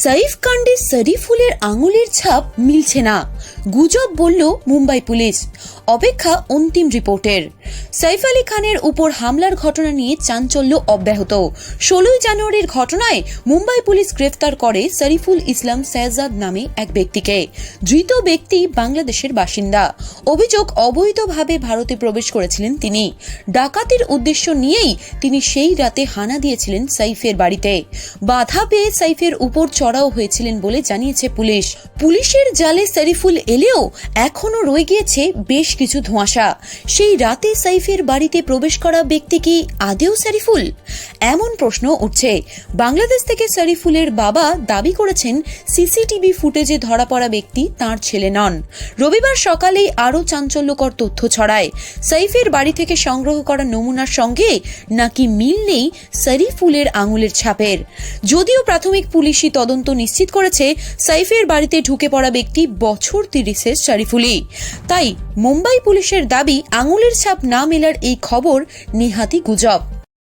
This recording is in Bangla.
সাইফ কাণ্ডে শরীফুলের আঙুলের ছাপ মিলছে না, গুজব বলল মুম্বাই পুলিশ। অপেক্ষা অন্তিম রিপোর্টের। সাইফ আলী খানের উপর হামলার ঘটনা নিয়ে চাঞ্চল্য অব্যাহত। 16 জানুয়ারির ঘটনায় মুম্বাই পুলিশ গ্রেফতার করে শরীফুল ইসলাম শেহজাদ নামে এক ব্যক্তিকে। ধৃত ব্যক্তি বাংলাদেশের বাসিন্দা। অভিযোগ, অবৈধভাবে ভারতে প্রবেশ করেছিলেন তিনি। ডাকাতির উদ্দেশ্য নিয়েই তিনি সেই রাতে হানা দিয়েছিলেন সাইফের বাড়িতে। বাধা পেয়ে সাইফের উপর চড়াও হয়েছিলেন বলে জানিয়েছে পুলিশ। পুলিশের জালে শরীফুল এলেও এখনো রয়ে গিয়েছে বেশ কিছু ধোঁয়াশা। সেই রাতে সাইফের বাড়িতে প্রবেশ করা ব্যক্তি কি আদেও শরীফুল? এমন প্রশ্ন উঠছে। বাংলাদেশ থেকে শরীফুলের বাবা দাবি করেছেন সিসিটিভি ফুটেজে ধরা পড়া ব্যক্তি তার ছেলে নন। রবিবার সকালেই আরও চাঞ্চল্যকর তথ্য ছড়ায়। সাইফের বাড়ি থেকে সংগ্রহ করা নমুনার সঙ্গে নাকি মিল নেই শরীফুলের আঙুলের ছাপের। যদিও প্রাথমিক পুলিশি তদন্ত নিশ্চিত করেছে সাইফের বাড়িতে ঢুকে পড়া ব্যক্তি বছর 30-এর শরীফুলই। তাই মুম্বাই পুলিশের দাবি, আঙুলের ছাপ না মেলার এই খবর নেহাতি গুজব।